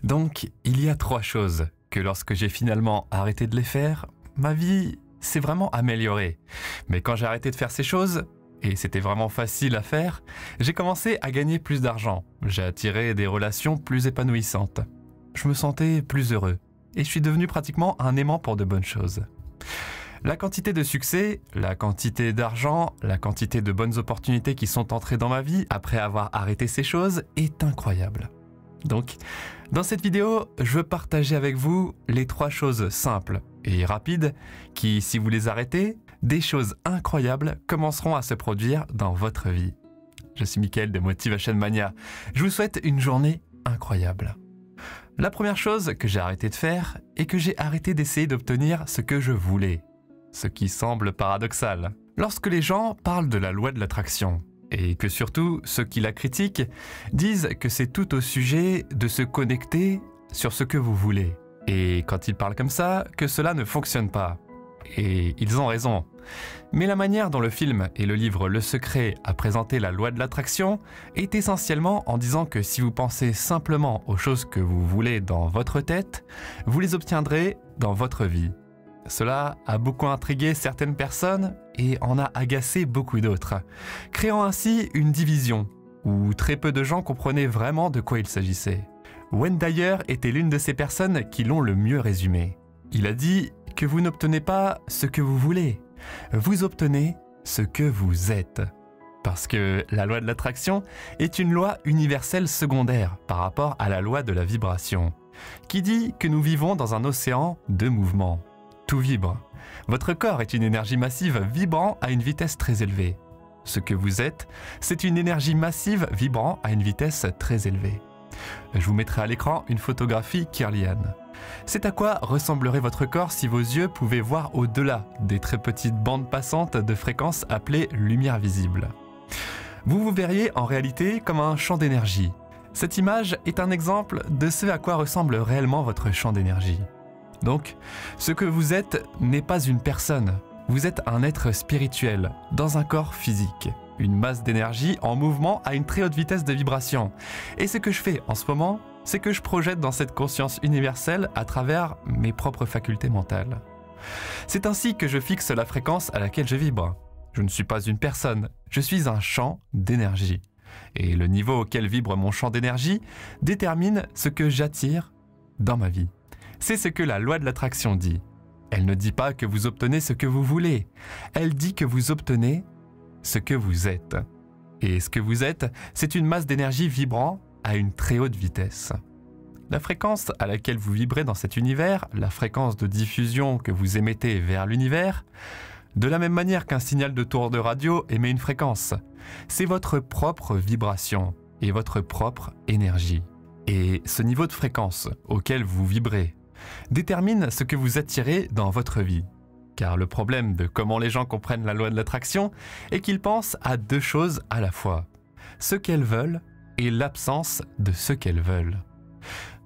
Donc, il y a 3 choses que lorsque j'ai finalement arrêté de les faire, ma vie s'est vraiment améliorée. Mais quand j'ai arrêté de faire ces choses, et c'était vraiment facile à faire, j'ai commencé à gagner plus d'argent. J'ai attiré des relations plus épanouissantes. Je me sentais plus heureux. Et je suis devenu pratiquement un aimant pour de bonnes choses. La quantité de succès, la quantité d'argent, la quantité de bonnes opportunités qui sont entrées dans ma vie après avoir arrêté ces choses est incroyable. Donc, dans cette vidéo, je veux partager avec vous les 3 choses simples et rapides qui, si vous les arrêtez, des choses incroyables commenceront à se produire dans votre vie. Je suis Mickaël de Motivation Mania. Je vous souhaite une journée incroyable. La première chose que j'ai arrêté de faire est que j'ai arrêté d'essayer d'obtenir ce que je voulais. Ce qui semble paradoxal. Lorsque les gens parlent de la loi de l'attraction, et que surtout ceux qui la critiquent disent que c'est tout au sujet de se connecter sur ce que vous voulez. Et quand ils parlent comme ça, que cela ne fonctionne pas. Et ils ont raison. Mais la manière dont le film et le livre Le Secret a présenté la loi de l'attraction est essentiellement en disant que si vous pensez simplement aux choses que vous voulez dans votre tête, vous les obtiendrez dans votre vie. Cela a beaucoup intrigué certaines personnes et en a agacé beaucoup d'autres, créant ainsi une division où très peu de gens comprenaient vraiment de quoi il s'agissait. Wayne Dyer était l'une de ces personnes qui l'ont le mieux résumé. Il a dit que vous n'obtenez pas ce que vous voulez, vous obtenez ce que vous êtes. Parce que la loi de l'attraction est une loi universelle secondaire par rapport à la loi de la vibration, qui dit que nous vivons dans un océan de mouvement. Tout vibre. Votre corps est une énergie massive vibrant à une vitesse très élevée. Ce que vous êtes, c'est une énergie massive vibrant à une vitesse très élevée. Je vous mettrai à l'écran une photographie Kirlian. C'est à quoi ressemblerait votre corps si vos yeux pouvaient voir au-delà des très petites bandes passantes de fréquences appelées lumière visible. Vous vous verriez en réalité comme un champ d'énergie. Cette image est un exemple de ce à quoi ressemble réellement votre champ d'énergie. Donc, ce que vous êtes n'est pas une personne. Vous êtes un être spirituel, dans un corps physique. Une masse d'énergie en mouvement à une très haute vitesse de vibration. Et ce que je fais en ce moment, c'est que je projette dans cette conscience universelle à travers mes propres facultés mentales. C'est ainsi que je fixe la fréquence à laquelle je vibre. Je ne suis pas une personne, je suis un champ d'énergie. Et le niveau auquel vibre mon champ d'énergie détermine ce que j'attire dans ma vie. C'est ce que la loi de l'attraction dit. Elle ne dit pas que vous obtenez ce que vous voulez. Elle dit que vous obtenez ce que vous êtes. Et ce que vous êtes, c'est une masse d'énergie vibrant à une très haute vitesse. La fréquence à laquelle vous vibrez dans cet univers, la fréquence de diffusion que vous émettez vers l'univers, de la même manière qu'un signal de tour de radio émet une fréquence, c'est votre propre vibration et votre propre énergie. Et ce niveau de fréquence auquel vous vibrez détermine ce que vous attirez dans votre vie. Car le problème de comment les gens comprennent la loi de l'attraction est qu'ils pensent à 2 choses à la fois. Ce qu'elles veulent et l'absence de ce qu'elles veulent.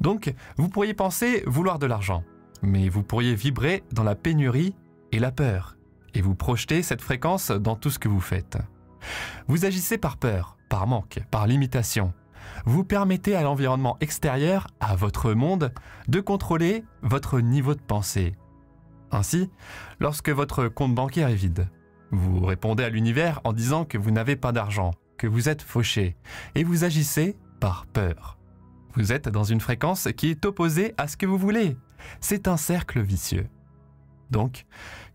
Donc, vous pourriez penser vouloir de l'argent, mais vous pourriez vibrer dans la pénurie et la peur, et vous projetez cette fréquence dans tout ce que vous faites. Vous agissez par peur, par manque, par limitation. Vous permettez à l'environnement extérieur, à votre monde, de contrôler votre niveau de pensée. Ainsi, lorsque votre compte bancaire est vide, vous répondez à l'univers en disant que vous n'avez pas d'argent, que vous êtes fauché, et vous agissez par peur. Vous êtes dans une fréquence qui est opposée à ce que vous voulez. C'est un cercle vicieux. Donc,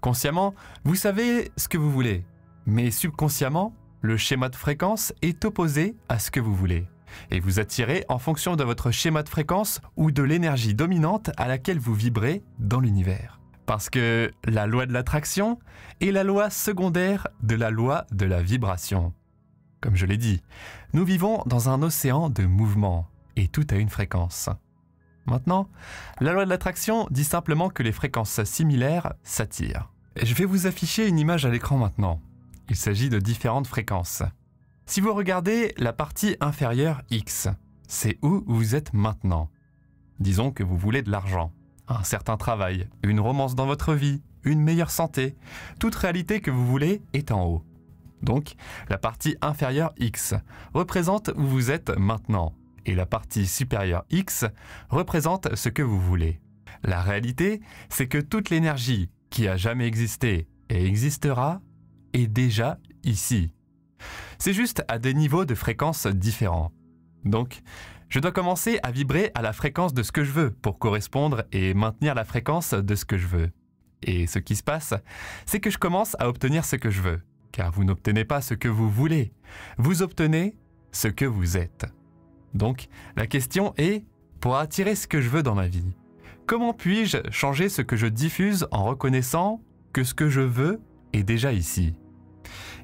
consciemment, vous savez ce que vous voulez, mais subconsciemment, le schéma de fréquence est opposé à ce que vous voulez. Et vous attirez en fonction de votre schéma de fréquence ou de l'énergie dominante à laquelle vous vibrez dans l'univers. Parce que la loi de l'attraction est la loi secondaire de la loi de la vibration. Comme je l'ai dit, nous vivons dans un océan de mouvement et tout a une fréquence. Maintenant, la loi de l'attraction dit simplement que les fréquences similaires s'attirent. Je vais vous afficher une image à l'écran maintenant. Il s'agit de différentes fréquences. Si vous regardez la partie inférieure X, c'est où vous êtes maintenant. Disons que vous voulez de l'argent, un certain travail, une romance dans votre vie, une meilleure santé. Toute réalité que vous voulez est en haut. Donc, la partie inférieure X représente où vous êtes maintenant. Et la partie supérieure X représente ce que vous voulez. La réalité, c'est que toute l'énergie qui a jamais existé et existera est déjà ici. C'est juste à des niveaux de fréquence différents. Donc, je dois commencer à vibrer à la fréquence de ce que je veux pour correspondre et maintenir la fréquence de ce que je veux. Et ce qui se passe, c'est que je commence à obtenir ce que je veux. Car vous n'obtenez pas ce que vous voulez, vous obtenez ce que vous êtes. Donc, la question est, pour attirer ce que je veux dans ma vie, comment puis-je changer ce que je diffuse en reconnaissant que ce que je veux est déjà ici?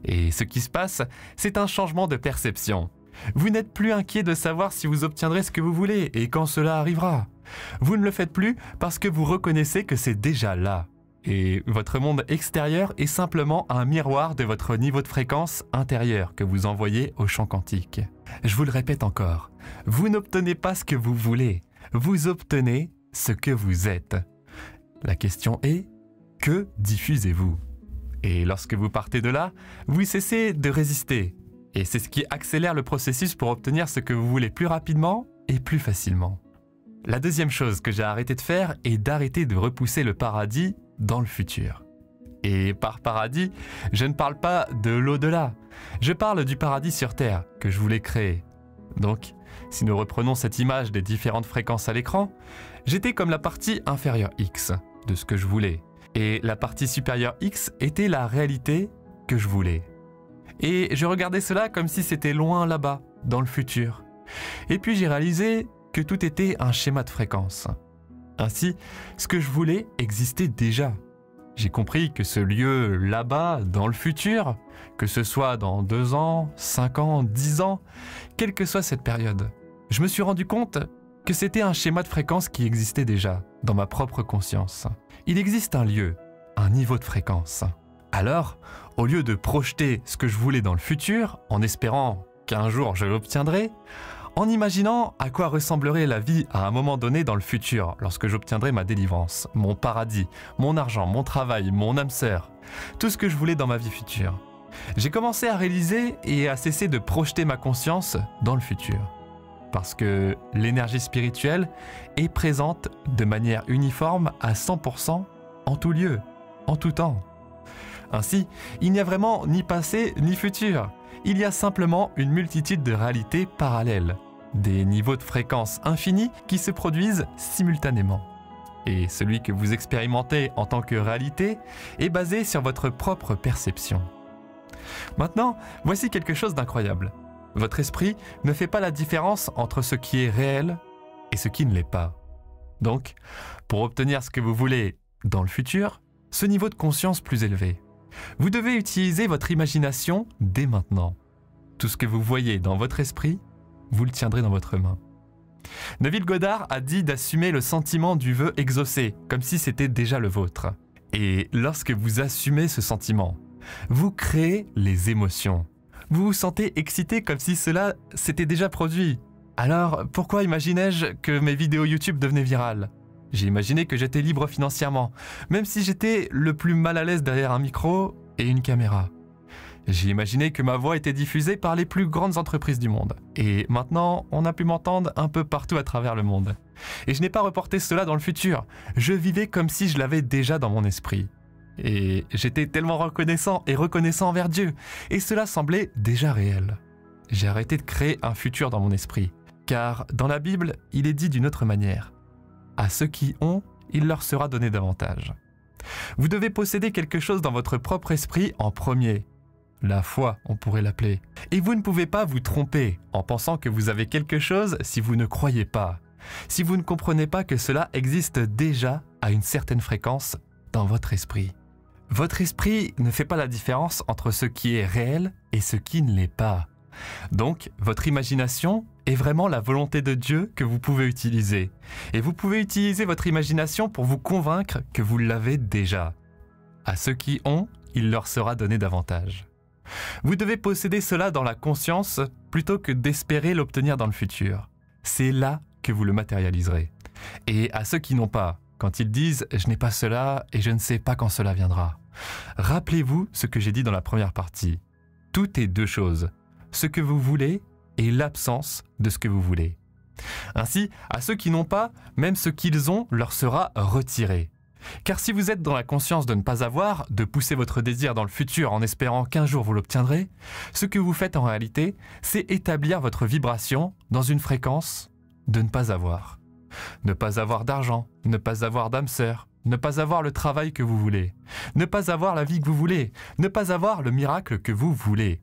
Et ce qui se passe, c'est un changement de perception. Vous n'êtes plus inquiet de savoir si vous obtiendrez ce que vous voulez et quand cela arrivera. Vous ne le faites plus parce que vous reconnaissez que c'est déjà là. Et votre monde extérieur est simplement un miroir de votre niveau de fréquence intérieur que vous envoyez au champ quantique. Je vous le répète encore, vous n'obtenez pas ce que vous voulez, vous obtenez ce que vous êtes. La question est, que diffusez-vous? Et lorsque vous partez de là, vous cessez de résister. Et c'est ce qui accélère le processus pour obtenir ce que vous voulez plus rapidement et plus facilement. La deuxième chose que j'ai arrêté de faire est d'arrêter de repousser le paradis dans le futur. Et par paradis, je ne parle pas de l'au-delà. Je parle du paradis sur Terre que je voulais créer. Donc, si nous reprenons cette image des différentes fréquences à l'écran, j'étais comme la partie inférieure X de ce que je voulais. Et la partie supérieure X était la réalité que je voulais. Et je regardais cela comme si c'était loin là-bas, dans le futur. Et puis j'ai réalisé que tout était un schéma de fréquence. Ainsi, ce que je voulais existait déjà. J'ai compris que ce lieu là-bas, dans le futur, que ce soit dans 2 ans, 5 ans, 10 ans, quelle que soit cette période, je me suis rendu compte que c'était un schéma de fréquence qui existait déjà, dans ma propre conscience. Il existe un lieu, un niveau de fréquence. Alors, au lieu de projeter ce que je voulais dans le futur, en espérant qu'un jour je l'obtiendrai, en imaginant à quoi ressemblerait la vie à un moment donné dans le futur, lorsque j'obtiendrai ma délivrance, mon paradis, mon argent, mon travail, mon âme sœur, tout ce que je voulais dans ma vie future. J'ai commencé à réaliser et à cesser de projeter ma conscience dans le futur. Parce que l'énergie spirituelle est présente de manière uniforme à 100% en tout lieu, en tout temps. Ainsi, il n'y a vraiment ni passé ni futur. Il y a simplement une multitude de réalités parallèles, des niveaux de fréquence infinis qui se produisent simultanément. Et celui que vous expérimentez en tant que réalité est basé sur votre propre perception. Maintenant, voici quelque chose d'incroyable. Votre esprit ne fait pas la différence entre ce qui est réel et ce qui ne l'est pas. Donc, pour obtenir ce que vous voulez dans le futur, ce niveau de conscience plus élevé, vous devez utiliser votre imagination dès maintenant. Tout ce que vous voyez dans votre esprit, vous le tiendrez dans votre main. Neville Goddard a dit d'assumer le sentiment du vœu exaucé, comme si c'était déjà le vôtre. Et lorsque vous assumez ce sentiment, vous créez les émotions. Vous vous sentez excité comme si cela s'était déjà produit. Alors, pourquoi imaginais-je que mes vidéos YouTube devenaient virales ? J'ai imaginé que j'étais libre financièrement, même si j'étais le plus mal à l'aise derrière un micro et une caméra. J'ai imaginé que ma voix était diffusée par les plus grandes entreprises du monde. Et maintenant, on a pu m'entendre un peu partout à travers le monde. Et je n'ai pas reporté cela dans le futur. Je vivais comme si je l'avais déjà dans mon esprit. Et j'étais tellement reconnaissant envers Dieu. Et cela semblait déjà réel. J'ai arrêté de créer un futur dans mon esprit. Car dans la Bible, il est dit d'une autre manière. À ceux qui ont, il leur sera donné davantage. Vous devez posséder quelque chose dans votre propre esprit en premier. La foi, on pourrait l'appeler. Et vous ne pouvez pas vous tromper en pensant que vous avez quelque chose si vous ne croyez pas. Si vous ne comprenez pas que cela existe déjà à une certaine fréquence dans votre esprit. Votre esprit ne fait pas la différence entre ce qui est réel et ce qui ne l'est pas. Donc, votre imagination est vraiment la volonté de Dieu que vous pouvez utiliser. Et vous pouvez utiliser votre imagination pour vous convaincre que vous l'avez déjà. À ceux qui ont, il leur sera donné davantage. Vous devez posséder cela dans la conscience plutôt que d'espérer l'obtenir dans le futur. C'est là que vous le matérialiserez. Et à ceux qui n'ont pas, quand ils disent « je n'ai pas cela et je ne sais pas quand cela viendra », rappelez-vous ce que j'ai dit dans la première partie. Tout est deux choses. Ce que vous voulez et l'absence de ce que vous voulez. Ainsi, à ceux qui n'ont pas, même ce qu'ils ont leur sera retiré. Car si vous êtes dans la conscience de ne pas avoir, de pousser votre désir dans le futur en espérant qu'un jour vous l'obtiendrez, ce que vous faites en réalité, c'est établir votre vibration dans une fréquence de ne pas avoir. Ne pas avoir d'argent, ne pas avoir d'âme sœur, ne pas avoir le travail que vous voulez, ne pas avoir la vie que vous voulez, ne pas avoir le miracle que vous voulez.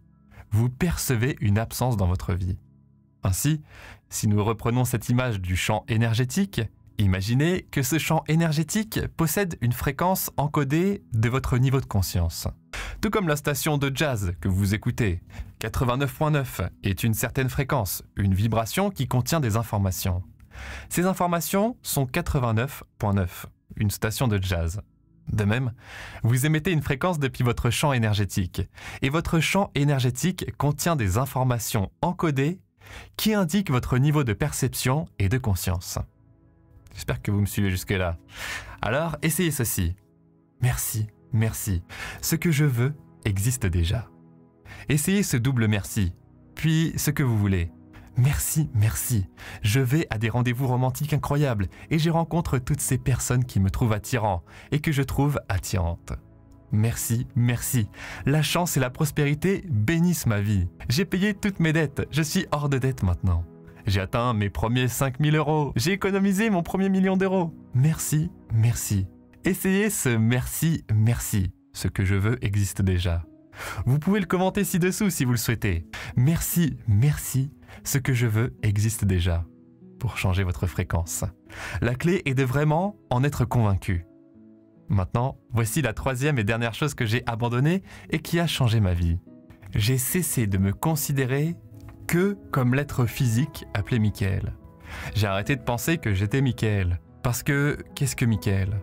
Vous percevez une absence dans votre vie. Ainsi, si nous reprenons cette image du champ énergétique, imaginez que ce champ énergétique possède une fréquence encodée de votre niveau de conscience. Tout comme la station de jazz que vous écoutez, 89.9 est une certaine fréquence, une vibration qui contient des informations. Ces informations sont 89.9, une station de jazz. De même, vous émettez une fréquence depuis votre champ énergétique, et votre champ énergétique contient des informations encodées qui indiquent votre niveau de perception et de conscience. J'espère que vous me suivez jusque-là. Alors, essayez ceci. Merci, merci. Ce que je veux existe déjà. Essayez ce double merci, puis ce que vous voulez. Merci, merci. Je vais à des rendez-vous romantiques incroyables et je rencontre toutes ces personnes qui me trouvent attirant et que je trouve attirantes. Merci, merci. La chance et la prospérité bénissent ma vie. J'ai payé toutes mes dettes. Je suis hors de dette maintenant. J'ai atteint mes premiers 5000 €. J'ai économisé mon premier million d'euros. Merci, merci. Essayez ce merci, merci. Ce que je veux existe déjà. Vous pouvez le commenter ci-dessous si vous le souhaitez. Merci, merci. Ce que je veux existe déjà. Pour changer votre fréquence. La clé est de vraiment en être convaincu. Maintenant, voici la troisième et dernière chose que j'ai abandonnée et qui a changé ma vie. J'ai cessé de me considérer que comme l'être physique appelé Michael. J'ai arrêté de penser que j'étais Michael. Parce que, qu'est-ce que Michael?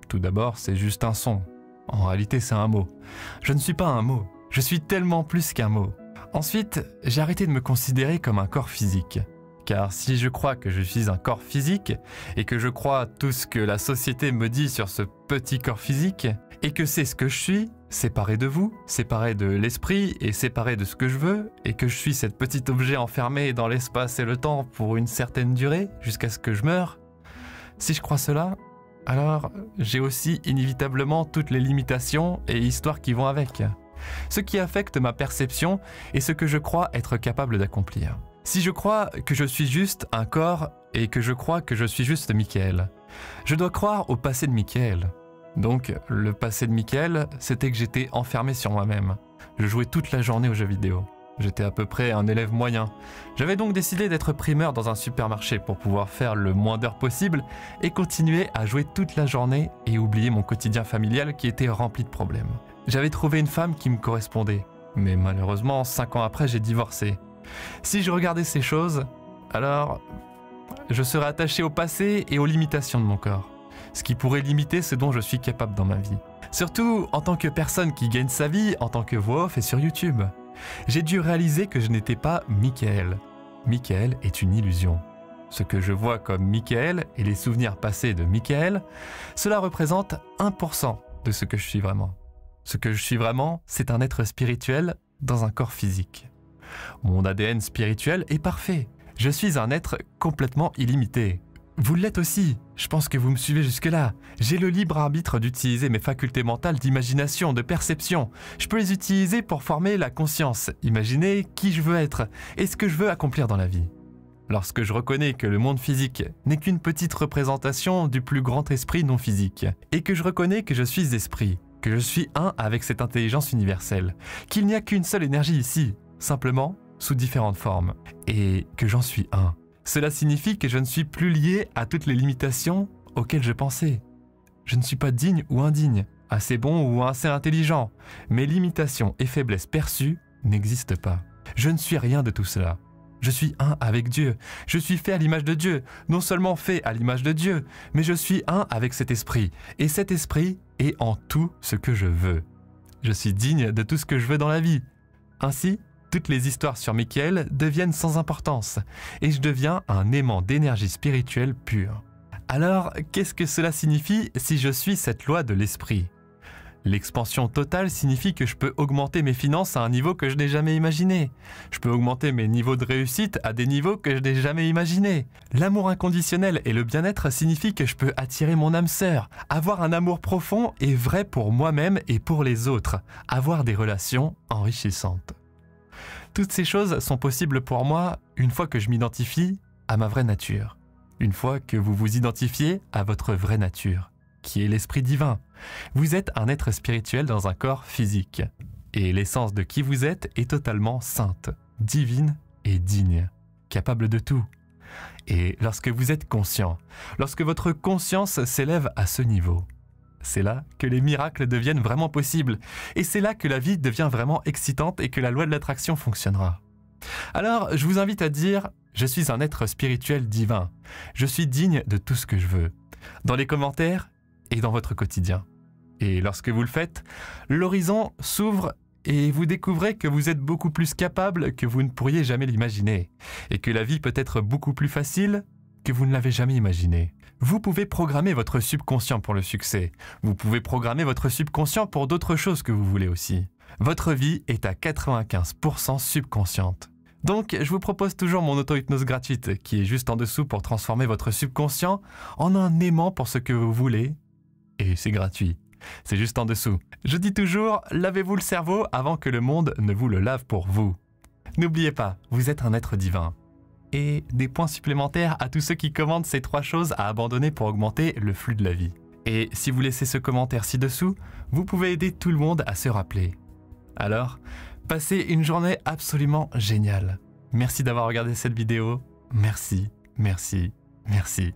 Tout d'abord, c'est juste un son. En réalité, c'est un mot. Je ne suis pas un mot. Je suis tellement plus qu'un mot. Ensuite, j'ai arrêté de me considérer comme un corps physique. Car si je crois que je suis un corps physique, et que je crois tout ce que la société me dit sur ce petit corps physique, et que c'est ce que je suis, séparé de vous, séparé de l'esprit et séparé de ce que je veux, et que je suis cet petit objet enfermé dans l'espace et le temps pour une certaine durée, jusqu'à ce que je meure, si je crois cela, alors j'ai aussi inévitablement toutes les limitations et histoires qui vont avec. Ce qui affecte ma perception et ce que je crois être capable d'accomplir. Si je crois que je suis juste un corps et que je crois que je suis juste Michael, je dois croire au passé de Michael. Donc, le passé de Michael, c'était que j'étais enfermé sur moi-même. Je jouais toute la journée aux jeux vidéo. J'étais à peu près un élève moyen. J'avais donc décidé d'être primeur dans un supermarché pour pouvoir faire le moins d'heures possible et continuer à jouer toute la journée et oublier mon quotidien familial qui était rempli de problèmes. J'avais trouvé une femme qui me correspondait, mais malheureusement, 5 ans après, j'ai divorcé. Si je regardais ces choses, alors je serais attaché au passé et aux limitations de mon corps, ce qui pourrait limiter ce dont je suis capable dans ma vie. Surtout en tant que personne qui gagne sa vie en tant que voix off et sur YouTube. J'ai dû réaliser que je n'étais pas Michael. Michael est une illusion. Ce que je vois comme Michael et les souvenirs passés de Michael, cela représente 1% de ce que je suis vraiment. Ce que je suis vraiment, c'est un être spirituel dans un corps physique. Mon ADN spirituel est parfait. Je suis un être complètement illimité. Vous l'êtes aussi. Je pense que vous me suivez jusque-là. J'ai le libre arbitre d'utiliser mes facultés mentales d'imagination, de perception. Je peux les utiliser pour former la conscience, imaginer qui je veux être et ce que je veux accomplir dans la vie. Lorsque je reconnais que le monde physique n'est qu'une petite représentation du plus grand esprit non physique, et que je reconnais que je suis esprit, que je suis un avec cette intelligence universelle, qu'il n'y a qu'une seule énergie ici, simplement sous différentes formes, et que j'en suis un. Cela signifie que je ne suis plus lié à toutes les limitations auxquelles je pensais. Je ne suis pas digne ou indigne, assez bon ou assez intelligent. Mes limitations et faiblesses perçues n'existent pas. Je ne suis rien de tout cela. Je suis un avec Dieu. Je suis fait à l'image de Dieu. Non seulement fait à l'image de Dieu, mais je suis un avec cet esprit. Et cet esprit est en tout ce que je veux. Je suis digne de tout ce que je veux dans la vie. Ainsi, toutes les histoires sur Michael deviennent sans importance et je deviens un aimant d'énergie spirituelle pure. Alors, qu'est-ce que cela signifie si je suis cette loi de l'esprit? L'expansion totale signifie que je peux augmenter mes finances à un niveau que je n'ai jamais imaginé. Je peux augmenter mes niveaux de réussite à des niveaux que je n'ai jamais imaginés. L'amour inconditionnel et le bien-être signifient que je peux attirer mon âme sœur, avoir un amour profond et vrai pour moi-même et pour les autres, avoir des relations enrichissantes. Toutes ces choses sont possibles pour moi une fois que je m'identifie à ma vraie nature. Une fois que vous vous identifiez à votre vraie nature, qui est l'esprit divin. Vous êtes un être spirituel dans un corps physique. Et l'essence de qui vous êtes est totalement sainte, divine et digne, capable de tout. Et lorsque vous êtes conscient, lorsque votre conscience s'élève à ce niveau, c'est là que les miracles deviennent vraiment possibles. Et c'est là que la vie devient vraiment excitante et que la loi de l'attraction fonctionnera. Alors, je vous invite à dire « Je suis un être spirituel divin. Je suis digne de tout ce que je veux. » Dans les commentaires et dans votre quotidien. Et lorsque vous le faites, l'horizon s'ouvre et vous découvrez que vous êtes beaucoup plus capable que vous ne pourriez jamais l'imaginer. Et que la vie peut être beaucoup plus facile que vous ne l'avez jamais imaginé. Vous pouvez programmer votre subconscient pour le succès. Vous pouvez programmer votre subconscient pour d'autres choses que vous voulez aussi. Votre vie est à 95% subconsciente. Donc, je vous propose toujours mon auto-hypnose gratuite, qui est juste en dessous pour transformer votre subconscient en un aimant pour ce que vous voulez. Et c'est gratuit. C'est juste en dessous. Je dis toujours, lavez-vous le cerveau avant que le monde ne vous le lave pour vous. N'oubliez pas, vous êtes un être divin. Et des points supplémentaires à tous ceux qui commandent ces 3 choses à abandonner pour augmenter le flux de la vie. Et si vous laissez ce commentaire ci-dessous, vous pouvez aider tout le monde à se rappeler. Alors, passez une journée absolument géniale. Merci d'avoir regardé cette vidéo. Merci, merci, merci.